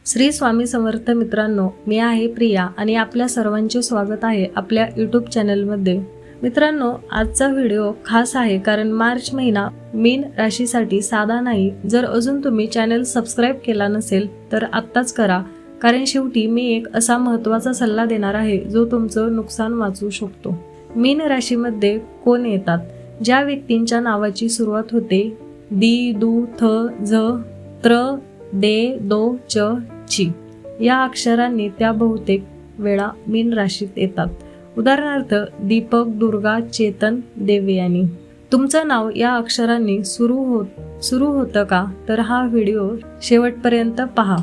श्री स्वामी समर्थ मित्रांनो, मी आहे प्रिया आणि आपल्या सर्वांचे स्वागत आहे आपल्या यूट्यूब चॅनलमध्ये। मित्रांनो, आजचा व्हिडिओ खास आहे कारण मार्च महिना मीन राशीसाठी साधा नाही। जर अजून तुम्ही चॅनल सबस्क्राइब केला नसेल तर आत्ताच करा, कारण शेवटी मी एक असा महत्त्वाचा सल्ला देणार आहे जो तुमचं नुकसान वाचवू शकतो। मीन राशीमध्ये कोण येतात? ज्या व्यक्तींच्या नावाची सुरुवात होते दी, दू, थ, झ, त्र, दे, दो, च, ची या अक्षरांनी त्या बहुतेक वेळा मीन राशीत येतात। उदाहरणार्थ दीपक, दुर्गा, चेतन, देवयानी। तुमचं नाव या अक्षरांनी सुरू होतं का? तर हा व्हिडिओ शेवटपर्यंत पहा।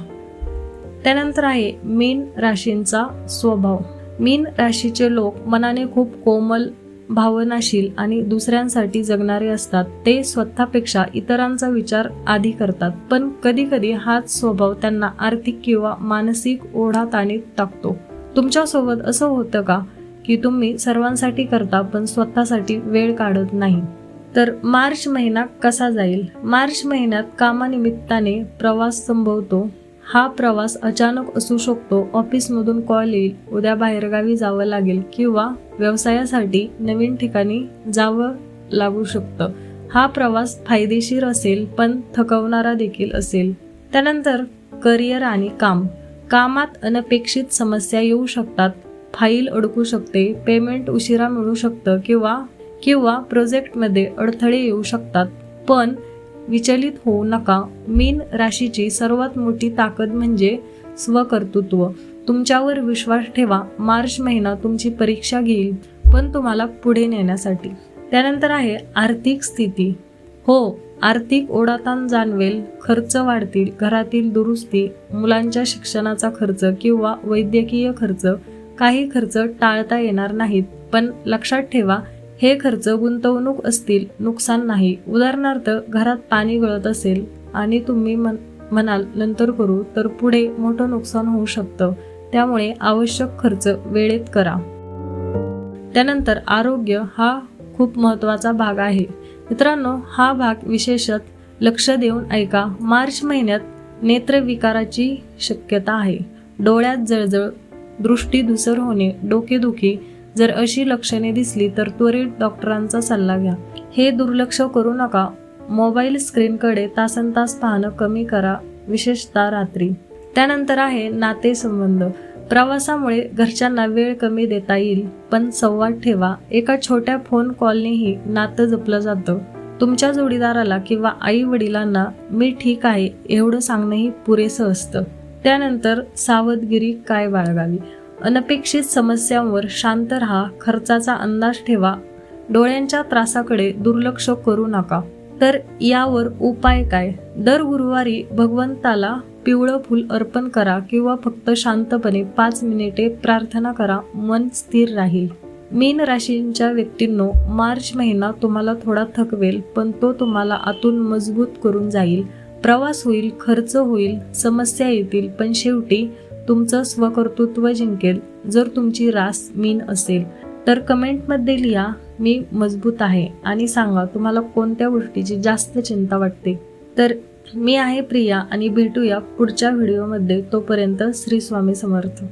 त्यानंतर आहे मीन राशींचा स्वभाव। मीन राशीचे लोक मनाने खूप कोमल, भावनाशील आणि दुसऱ्यांसाठी जगणारे असतात। ते स्वतःपेक्षा इतरांचा विचार आधी करतात, पण कधी-कधी हाच स्वभाव त्यांना आर्थिक किंवा मानसिक ओढाताणीत टाकतो। तुमच्यासोबत असं होतं का की तुम्ही सर्वांसाठी करता पण स्वतःसाठी वेळ काढत नाही? तर मार्च महिना कसा जाईल? मार्च महिन्यात कामानिमित्ताने प्रवास संभवतो। हा प्रवास अचानक असू शकतो, ऑफिसमधून कॉल येईल, उद्या बाहेरगावी जावं लागेल किंवा व्यवसायासाठी नवीन ठिकाणी जावं लागू शकतं। हा प्रवास फायदेशीर असेल पण थकवणारा देखील असेल। त्यानंतर करिअर आणि काम। कामात अनपेक्षित समस्या येऊ शकतात, फाईल अडकू शकते, पेमेंट उशिरा मिळू शकतं किंवा प्रोजेक्टमध्ये अडथळे येऊ शकतात। पण विचलित होऊ नका। मीन राशीची सर्वात मोठी ताकद म्हणजे स्वकर्तृत्व। तुमच्यावर विश्वास ठेवा। मार्च महिना तुमची परीक्षा घेईल, पण तुम्हाला पुढे नेण्यासाठी। त्यानंतर आहे आर्थिक स्थिती। हो, आर्थिक ओढाताण जाणवेल, खर्च वाढतील, घरातील दुरुस्ती, मुलांच्या शिक्षणाचा खर्च किंवा वैद्यकीय खर्च। काही खर्च टाळता येणार नाहीत, पण लक्षात ठेवा हे खर्च गुंतवणूक असतील, नुकसान नाही। उदाहरणार्थ घरात पाणी गळत असेल आणि तुम्ही म्हणाल नंतर करू, तर पुढे मोठं नुकसान होऊ शकतं। त्यामुळे आवश्यक खर्च वेळेत करा। त्यानंतर आरोग्य हा खूप महत्त्वाचा भाग आहे। मित्रांनो, हा भाग विशेषत लक्ष देऊन ऐका। मार्च महिन्यात नेत्रविकाराची शक्यता आहे। डोळ्यात जळजळ, दृष्टी धूसर होणे, डोकेदुखी जर अशी लक्षणे दिसली तर त्वरित डॉक्टरांचा सल्ला घ्या। हे दुर्लक्ष करू नका। मोबाईल स्क्रीनकडे तासनतास पाहणं कमी करा, विशेषतः रात्री। त्यानंतर आहे नातेसंबंध। प्रवासामुळे घरच्यांना वेळ कमी देता येईल, पण संवाद ठेवा। एका छोट्या फोन कॉलनेही नातं जपलं जातं। तुमच्या जोडीदाराला किंवा आई वडिलांना मी ठीक आहे एवढं सांगणंही पुरेसं असतं। त्यानंतर सावधगिरी काय बाळगावी? अनपेक्षित समस्यांवर शांत राहा, खर्चाचा अंदाज ठेवा, डोळ्यांच्या त्रासाकडे दुर्लक्ष करू नका। तर यावर उपाय काय? दर गुरुवारी भगवंताला पिवळं फूल अर्पण करा किंवा फक्त शांतपणे 5 मिनिटे प्रार्थना करा, मन स्थिर राहील। मीन राशींच्या व्यक्तींनो, मार्च महिना तुम्हाला थोडा थकवेल, पण तो तुम्हाला आतून मजबूत करून जाईल। प्रवास होईल, खर्च होईल, समस्या येतील, पण शेवटी तुमचं स्वकर्तृत्व जिंकेल। जर तुमची रास मीन असेल तर कमेंटमध्ये लिहा मी मजबूत आहे आणि सांगा तुम्हाला कोणत्या गोष्टीची जास्त चिंता वाटते। तर मी आहे प्रिया आणि भेटूया पुढच्या व्हिडिओमध्ये। तोपर्यंत श्री स्वामी समर्थ।